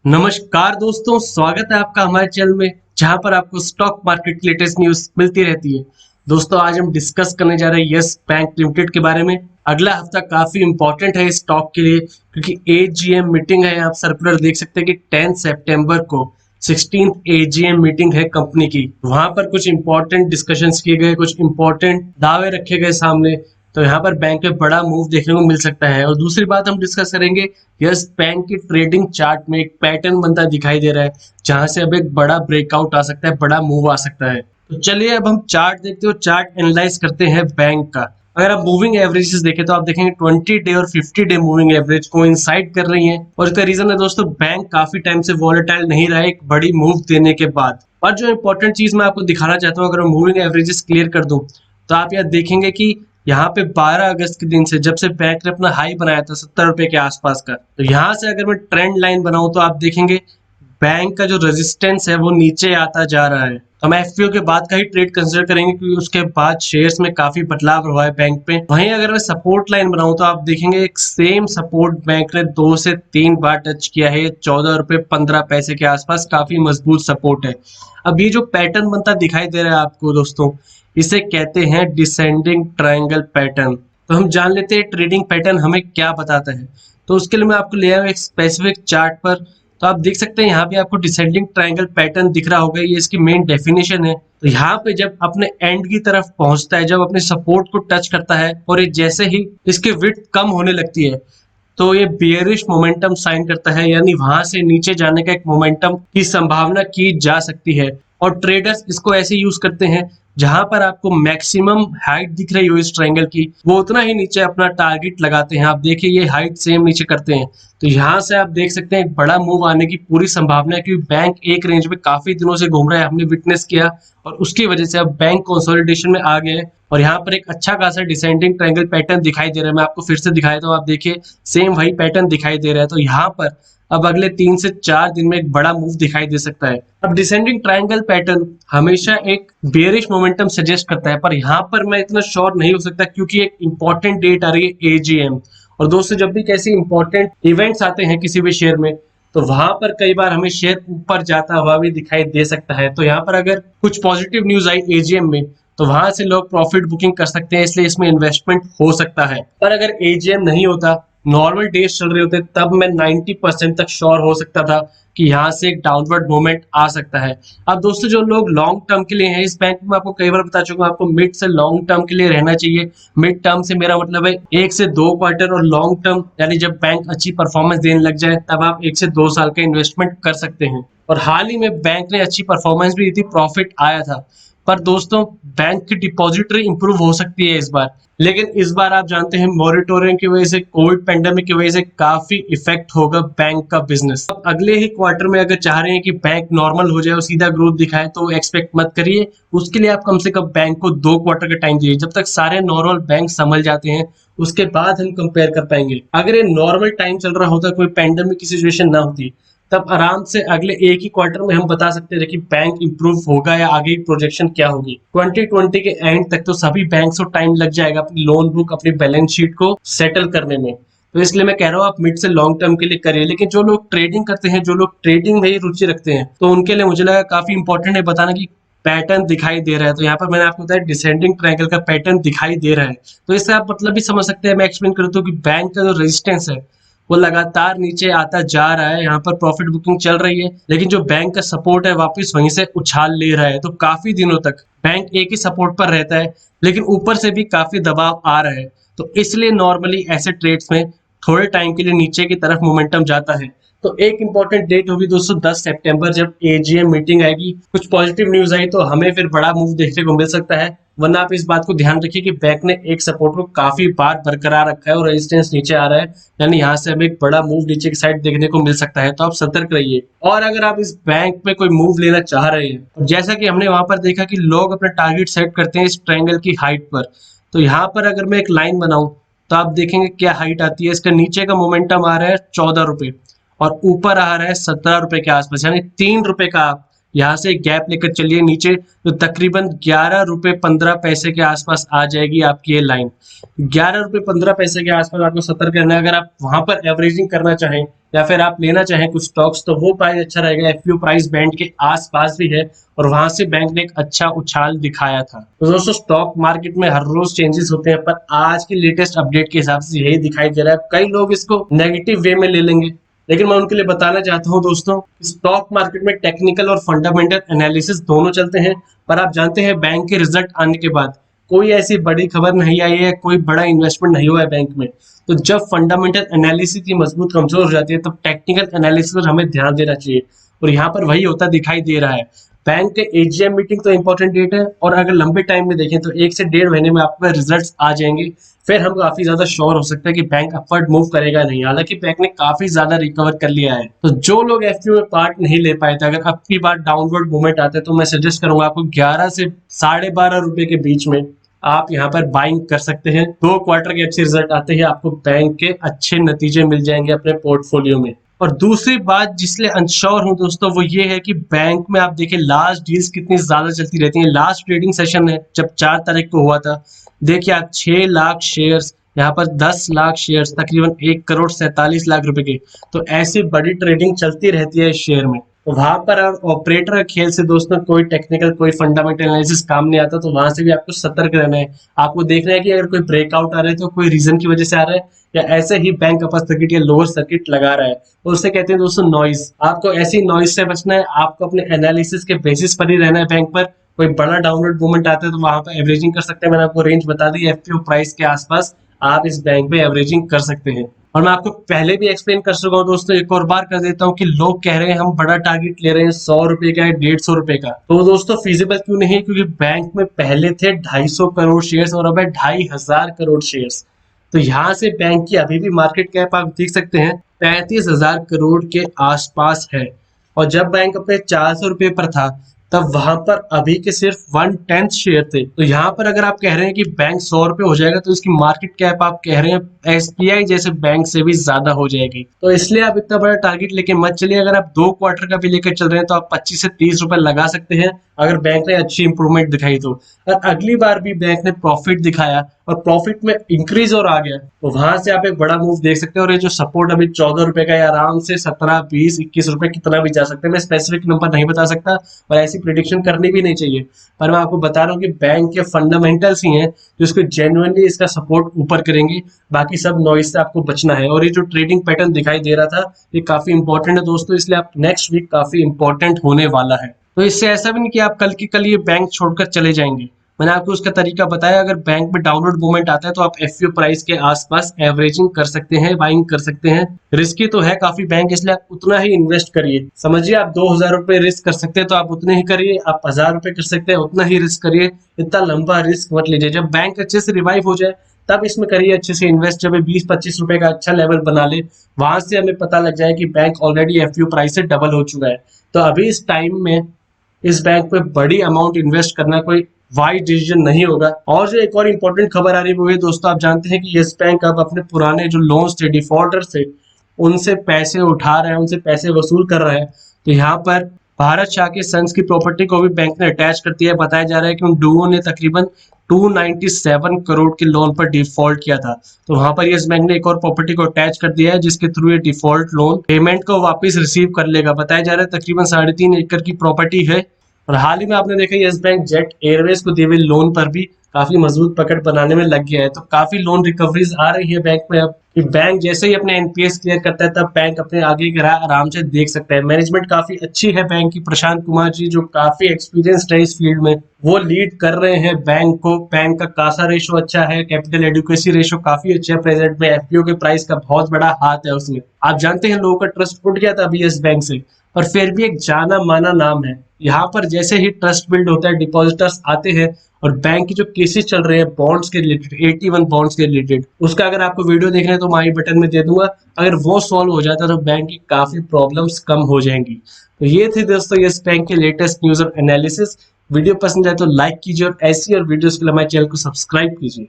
नमस्कार दोस्तों, स्वागत है आपका हमारे चैनल में जहां पर आपको स्टॉक मार्केट की लेटेस्ट न्यूज मिलती रहती है। दोस्तों, आज हम डिस्कस करने जा रहे हैं यस बैंक लिमिटेड के बारे में। अगला हफ्ता काफी इंपॉर्टेंट है इस स्टॉक के लिए क्योंकि एजीएम मीटिंग है। आप सर्कुलर देख सकते हैं कि 10 सितंबर को 16th एजीएम मीटिंग है कंपनी की। वहां पर कुछ इंपॉर्टेंट डिस्कशंस किए गए, कुछ इंपॉर्टेंट दावे रखे गए सामने। तो यहाँ पर बैंक में बड़ा मूव देखने को मिल सकता है। और दूसरी बात हम डिस्कस करेंगे, यस बैंक की ट्रेडिंग चार्ट में एक पैटर्न बनता दिखाई दे रहा है जहां से अब एक बड़ा ब्रेकआउट आ सकता है, बड़ा मूव आ सकता है। तो चलिए अब हम चार्ट देखते हो, चार्ट एनालाइज करते हैं बैंक का। अगर आप मूविंग एवरेजेस देखें तो आप देखेंगे 20 डे और 50 डे मूविंग एवरेज कोइंसाइड कर रही हैं। और इसका रीजन है दोस्तों, बैंक काफी टाइम से वॉलेटाइल नहीं रहा है एक बड़ी मूव देने के बाद। और जो इंपॉर्टेंट चीज मैं आपको दिखाना चाहता हूँ, अगर मैं मूविंग एवरेजेस क्लियर कर दूं तो आप यहाँ देखेंगे कि यहाँ पे 12 अगस्त के दिन से जब से बैंक ने अपना हाई बनाया था 70 रुपए के आसपास का, तो यहाँ से अगर मैं ट्रेंड लाइन बनाऊं तो आप देखेंगे बैंक का जो रेजिस्टेंस है वो नीचे आता जा रहा है। तो हम एफपीओ के बाद का ही ट्रेड कंसिडर करेंगे क्योंकि उसके बाद शेयर्स में काफी बदलाव हुआ है बैंक पे। वहीं अगर मैं सपोर्ट लाइन बनाऊं तो आप देखेंगे एक सेम सपोर्ट बैंक ने 2 से 3 बार टच किया है। 14 रुपए 15 पैसे के आसपास काफी मजबूत सपोर्ट है। अब ये जो पैटर्न बनता दिखाई दे रहा है आपको दोस्तों, इसे कहते हैं डिसेंडिंग ट्रायंगल पैटर्न। तो हम जान लेते हैं ट्रेडिंग पैटर्न हमें क्या बताता है। तो उसके लिए मैं आपको ले आया एक स्पेसिफिक चार्ट पर। तो आप देख सकते हैं यहाँ पे आपको डिसेंडिंग ट्रायंगल पैटर्न दिख रहा होगा, ये इसकी मेन डेफिनेशन है। तो यहाँ पे जब अपने एंड की तरफ पहुंचता है, जब अपने सपोर्ट को टच करता है और ये जैसे ही इसकी विड्थ कम होने लगती है तो ये बियरिश मोमेंटम साइन करता है, यानी वहां से नीचे जाने का एक मोमेंटम की संभावना की जा सकती है। और ट्रेडर्स इसको ऐसे यूज करते हैं जहां पर आपको मैक्सिमम हाइट दिख रही हो इस ट्रायंगल की, वो उतना ही नीचे अपना टारगेट लगाते हैं। आप देखिए ये हाइट सेम नीचे करते हैं। तो यहाँ से आप देख सकते हैं एक बड़ा मूव आने की पूरी संभावना है क्योंकि बैंक एक रेंज में काफी दिनों से घूम रहा है, हमने विटनेस किया और उसकी वजह से अब बैंक कंसोलिडेशन में आ गए हैं। और यहाँ पर एक अच्छा खासा डिसेंडिंग ट्रायंगल पैटर्न दिखाई दे रहा है। मैं आपको फिर से दिखाया तो आप देखिए सेम वही पैटर्न दिखाई दे रहा है। तो यहाँ पर अब अगले 3 से 4 दिन में एक बड़ा मूव दिखाई दे सकता है। अब डिसेंडिंग ट्रायंगल पैटर्न हमेशा एक बेयरिश मोमेंटम सजेस्ट करता है, पर यहाँ पर मैं इतना श्योर नहीं हो सकता क्योंकि एक इंपॉर्टेंट डेट आ रही है एजीएम। और दोस्तों, जब भी कैसे इंपॉर्टेंट इवेंट्स आते हैं किसी भी शेयर में तो वहां पर कई बार हमें शेयर ऊपर जाता हुआ भी दिखाई दे सकता है। तो यहाँ पर अगर कुछ पॉजिटिव न्यूज आई एजीएम में तो वहां से लोग प्रॉफिट बुकिंग कर सकते हैं, इसलिए इसमें इन्वेस्टमेंट हो सकता है। पर अगर एजीएम नहीं होता, नॉर्मल डेज चल रहे होते, तब मैं 90% तक श्योर हो सकता था कि यहाँ से एक डाउनवर्ड मूवमेंट आ सकता है। अब दोस्तों, जो लोग लॉन्ग टर्म के लिए हैं इस बैंक में, आपको कई बार बता चुका हूँ आपको मिड से लॉन्ग टर्म के लिए रहना चाहिए। मिड टर्म से मेरा मतलब है 1 से 2 क्वार्टर, और लॉन्ग टर्म यानी जब बैंक अच्छी परफॉर्मेंस देने लग जाए तब आप 1 से 2 साल का इन्वेस्टमेंट कर सकते हैं। और हाल ही में बैंक ने अच्छी परफॉर्मेंस भी दी थी, प्रॉफिट आया था। पर दोस्तों, बैंक की डिपॉजिटरी इंप्रूव हो सकती है इस बार, लेकिन इस बार आप जानते हैं मॉरिटोरियम की वजह से, कोविड पेंडेमिक की वजह से काफी इफेक्ट होगा बैंक का बिजनेस। अब अगले ही क्वार्टर में अगर चाह रहे हैं कि बैंक नॉर्मल हो जाए और सीधा ग्रोथ दिखाए तो एक्सपेक्ट मत करिए। उसके लिए आप कम से कम बैंक को 2 क्वार्टर का टाइम दीजिए, जब तक सारे नॉर्मल बैंक संभल जाते हैं उसके बाद हम कंपेयर कर पाएंगे। अगर ये नॉर्मल टाइम चल रहा होता, कोई पेंडेमिक की सिचुएशन ना होती, तब आराम से अगले एक ही क्वार्टर में हम बता सकते थे कि बैंक इंप्रूव होगा या आगे की प्रोजेक्शन क्या होगी। 2020 के एंड तक तो सभी बैंक्स को टाइम लग जाएगा अपनी लोन बुक, अपनी बैलेंस शीट को सेटल करने में। तो इसलिए मैं कह रहा हूँ आप मिड से लॉन्ग टर्म के लिए करिए। लेकिन जो लोग ट्रेडिंग करते हैं, जो लोग ट्रेडिंग में ही रुचि रखते हैं, तो उनके लिए मुझे लगा काफी इंपॉर्टेंट है बताना कि पैटर्न दिखाई दे रहा है। तो यहाँ पर मैंने आपको बताया डिसेंडिंग ट्रायंगल का पैटर्न दिखाई दे रहा है। तो इससे आप मतलब भी समझ सकते हैं। मैं एक्सप्लेन करता हूँ कि बैंक का जो रेजिस्टेंस है वो लगातार नीचे आता जा रहा है। यहाँ पर प्रॉफिट बुकिंग चल रही है, लेकिन जो बैंक का सपोर्ट है वापस वहीं से उछाल ले रहा है। तो काफी दिनों तक बैंक एक ही सपोर्ट पर रहता है, लेकिन ऊपर से भी काफी दबाव आ रहा है। तो इसलिए नॉर्मली ऐसे ट्रेड्स में थोड़े टाइम के लिए नीचे की तरफ मोमेंटम जाता है। तो एक इंपॉर्टेंट डेट होगी दोस्तों 10 सितंबर, जब एजीएम मीटिंग आएगी। कुछ पॉजिटिव न्यूज आई तो हमें फिर बड़ा मूव देखने को मिल सकता है। वरना आप इस बात को ध्यान रखिए कि बैंक ने एक सपोर्ट को काफी बार बरकरार रखा है और रेजिस्टेंस नीचे आ रहा है, यानी यहाँ से हमें एक बड़ा मूव नीचे की साइड देखने को मिल सकता है। तो आप सतर्क रहिए। और अगर आप इस बैंक में कोई मूव लेना चाह रहे हैं, तो जैसा कि हमने वहां पर देखा कि लोग अपना टारगेट सेट करते हैं इस ट्रायंगल की हाइट पर। तो यहाँ पर अगर मैं एक लाइन बनाऊं तो आप देखेंगे क्या हाइट आती है। इसका नीचे का मोमेंटम आ रहा है 14 रुपए और ऊपर आ रहा है 17 रुपए के आसपास, यानी 3 रुपए का आप यहाँ से गैप लेकर चलिए नीचे तो तकरीबन 11 रुपए 15 पैसे के आसपास आ जाएगी आपकी ये लाइन। 11 रुपए 15 पैसे के आसपास आपको सतर्क रहना है। अगर आप वहां पर एवरेजिंग करना चाहें या फिर आप लेना चाहें कुछ स्टॉक्स तो वो प्राइस अच्छा रहेगा। एफपीओ प्राइस बैंड के आसपास भी है और वहां से बैंक ने एक अच्छा उछाल दिखाया था। तो दोस्तों स्टॉक मार्केट में हर रोज चेंजेस होते हैं, पर आज की लेटेस्ट अपडेट के हिसाब से यही दिखाई दे रहा है। कई लोग इसको नेगेटिव वे में ले लेंगे, लेकिन मैं उनके लिए बताना चाहता हूं दोस्तों, स्टॉक मार्केट में टेक्निकल और फंडामेंटल एनालिसिस दोनों चलते हैं। पर आप जानते हैं बैंक के रिजल्ट आने के बाद कोई ऐसी बड़ी खबर नहीं आई है, कोई बड़ा इन्वेस्टमेंट नहीं हुआ है बैंक में। तो जब फंडामेंटल एनालिसिस की मजबूत कमजोर हो जाती है तब टेक्निकल एनालिसिस पर हमें ध्यान देना चाहिए, और यहाँ पर वही होता दिखाई दे रहा है। बैंक के एजीएम मीटिंग तो इंपॉर्टेंट डेट है, और अगर लंबे टाइम में देखें तो 1 से 1.5 महीने में आपके रिजल्ट्स आ जाएंगे। फिर हम काफी ज्यादा श्योर हो सकते हैं कि बैंक अपवर्ड मूव करेगा नहीं। हालांकि बैंक ने काफी ज्यादा रिकवर कर लिया है। तो जो लोग एफपीओ में पार्ट नहीं ले पाए थे, अगर अब की बार डाउनवर्ड मूवमेंट आता है तो मैं सजेस्ट करूंगा आपको 11 से 12.5 रुपए के बीच में आप यहाँ पर बाइंग कर सकते हैं। 2 क्वार्टर के अच्छे रिजल्ट आते ही आपको बैंक के अच्छे नतीजे मिल जाएंगे अपने पोर्टफोलियो में। और दूसरी बात जिसलिए अनश्योर हूं दोस्तों वो ये है कि बैंक में आप देखिए लास्ट डील्स कितनी ज्यादा चलती रहती हैं। लास्ट ट्रेडिंग सेशन है जब 4 तारीख को हुआ था, देखिए आप 6 लाख शेयर्स, यहाँ पर 10 लाख शेयर्स, तकरीबन 1 करोड़ 47 लाख रुपए के। तो ऐसी बड़ी ट्रेडिंग चलती रहती है इस शेयर में। वहां पर ऑपरेटर खेल से दोस्तों कोई टेक्निकल कोई फंडामेंटल एनालिसिस काम नहीं आता, तो वहां से भी आपको सतर्क रहना है। आपको देखना है कि अगर कोई ब्रेकआउट आ रहा है तो कोई रीजन की वजह से आ रहा है, या ऐसे ही बैंक अपर सर्किट या लोअर सर्किट लगा रहा है, तो उससे कहते हैं दोस्तों नॉइज। आपको ऐसी नॉइज से बचना है, आपको अपने एनालिसिस के बेसिस पर ही रहना है। बैंक पर कोई बड़ा डाउनवर्ड मूवमेंट आता है तो वहां पर एवरेजिंग कर सकते हैं। मैंने आपको रेंज बता दी, एफपीओ प्राइस के आसपास आप इस बैंक पे एवरेजिंग कर सकते हैं। और मैं आपको पहले भी एक्सप्लेन कर चुका हूँ दोस्तों, एक और बार कर देता हूँ कि लोग कह रहे हैं हम बड़ा टारगेट ले रहे हैं 100 रुपए का या 150 रुपए का, तो दोस्तों फीजिबल क्यों नहीं है? क्योंकि बैंक में पहले थे 250 करोड़ शेयर्स और अब है 2500 करोड़ शेयर्स। तो यहाँ से बैंक की अभी भी मार्केट कैप आप देख सकते हैं 35,000 करोड़ के आसपास है। और जब बैंक अपने 400 रुपए पर था तब वहां पर अभी के सिर्फ 1/10 शेयर थे। तो यहाँ पर अगर आप कह रहे हैं कि बैंक 100 रुपए हो जाएगा तो इसकी मार्केट कैप आप कह रहे हैं एसबीआई जैसे बैंक से भी ज्यादा हो जाएगी। तो इसलिए आप इतना बड़ा टारगेट लेके मत चलिए। अगर आप 2 क्वार्टर का भी लेकर चल रहे हैं तो आप 25 से 30 रुपए लगा सकते हैं, अगर बैंक ने अच्छी इंप्रूवमेंट दिखाई तो। और अगली बार भी बैंक ने प्रॉफिट दिखाया और प्रॉफिट में इंक्रीज और आ गया तो वहां से आप एक बड़ा मूव देख सकते हैं। और ये जो सपोर्ट अभी 14 रुपए का है, आराम से 17, 20, 21 रुपए कितना भी जा सकते हैं। मैं स्पेसिफिक नंबर नहीं बता सकता और ऐसी प्रिडिक्शन करनी भी नहीं चाहिए, पर मैं आपको बता रहा हूँ कि बैंक के फंडामेंटल्स ही हैं जो इसको जेन्युइनली इसका सपोर्ट ऊपर करेंगे। बाकी सब नॉइज से आपको बचना है। और ये जो ट्रेडिंग पैटर्न दिखाई दे रहा था ये काफी इंपॉर्टेंट है दोस्तों, इसलिए आप नेक्स्ट वीक काफी इंपॉर्टेंट होने वाला है। तो इससे ऐसा भी नहीं कि आप कल की कल ये बैंक छोड़कर चले जाएंगे। मैंने आपको उसका तरीका बताया। अगर बैंक में डाउनवर्ड मूवमेंट आता है तो आप एफपीओ प्राइस के आसपास एवरेजिंग कर सकते हैं, बाइंग कर सकते हैं। रिस्की तो है काफी बैंक, इसलिए आप उतना ही इन्वेस्ट करिए। समझिए आप 2000 रुपए रिस्क कर सकते हैं तो आप उतने ही करिए, आप 1000 रुपए कर सकते हैं उतना ही रिस्क करिए। इतना लंबा रिस्क मत लीजिए। जब बैंक अच्छे से रिवाइव हो जाए तब इसमें करिए अच्छे से इन्वेस्ट। जब 20-25 रुपए का अच्छा लेवल बना ले, वहां से हमें पता लग जाए कि बैंक ऑलरेडी एफपीओ प्राइस से डबल हो चुका है, तो अभी इस टाइम में इस बैंक पे बड़ी अमाउंट इन्वेस्ट करना कोई वाइज डिसीजन नहीं होगा। और जो एक और इम्पोर्टेंट खबर आ रही है वो ये दोस्तों, आप जानते हैं कि यस बैंक अब अपने पुराने जो लोन्स थे, डिफॉल्टर्स थे, उनसे पैसे उठा रहा है, उनसे पैसे वसूल कर रहा है। तो यहाँ पर भारत शाह के सन्स की प्रॉपर्टी को भी बैंक ने अटैच कर दिया है। बताया जा रहा है कि उन डुओ ने तकरीबन 297 करोड़ के लोन पर डिफॉल्ट किया था। तो वहां पर यस बैंक ने एक और प्रॉपर्टी को अटैच कर दिया है जिसके थ्रू ये डिफॉल्ट लोन पेमेंट को वापस रिसीव कर लेगा। बताया जा रहा है तकरीबन 3.5 एकड़ की प्रॉपर्टी है। और हाल ही में आपने देखा यस बैंक जेट एयरवेज को दिए हुए लोन पर भी काफी मजबूत पकड़ बनाने में लग गया है। तो काफी लोन रिकवरीज आ रही है बैंक में अब कि बैंक जैसे ही अपने एनपीएस क्लियर करता है तब बैंक अपने आगे की राह आराम से देख सकता है। मैनेजमेंट काफी अच्छी है बैंक की। प्रशांत कुमार जी जो काफी एक्सपीरियंस्ड है इस फील्ड में, वो लीड कर रहे हैं बैंक को। बैंक का कासा रेशो अच्छा है, कैपिटल एडुकेसी रेशो काफी अच्छा है प्रेजेंट में। एफपीओ के प्राइस का बहुत बड़ा हाथ है उसमें। आप जानते हैं लोगों का ट्रस्ट उठ गया था अभी यस बैंक से, पर फिर भी एक जाना माना नाम है। यहाँ पर जैसे ही ट्रस्ट बिल्ड होता है, डिपॉजिटर्स आते हैं और बैंक की जो केसेस चल रहे हैं बॉन्ड्स के रिलेटेड, 81 बॉन्ड्स के रिलेटेड, उसका अगर आपको वीडियो देखना है तो मैं आई बटन में दे दूंगा। अगर वो सॉल्व हो जाता तो बैंक की काफी प्रॉब्लम्स कम हो जाएंगी। तो ये थे दोस्तों यस बैंक के लेटेस्ट न्यूज और एनालिसिस। वीडियो पसंद आए तो लाइक कीजिए और ऐसी और वीडियोस के लिए हमारे चैनल को सब्सक्राइब कीजिए।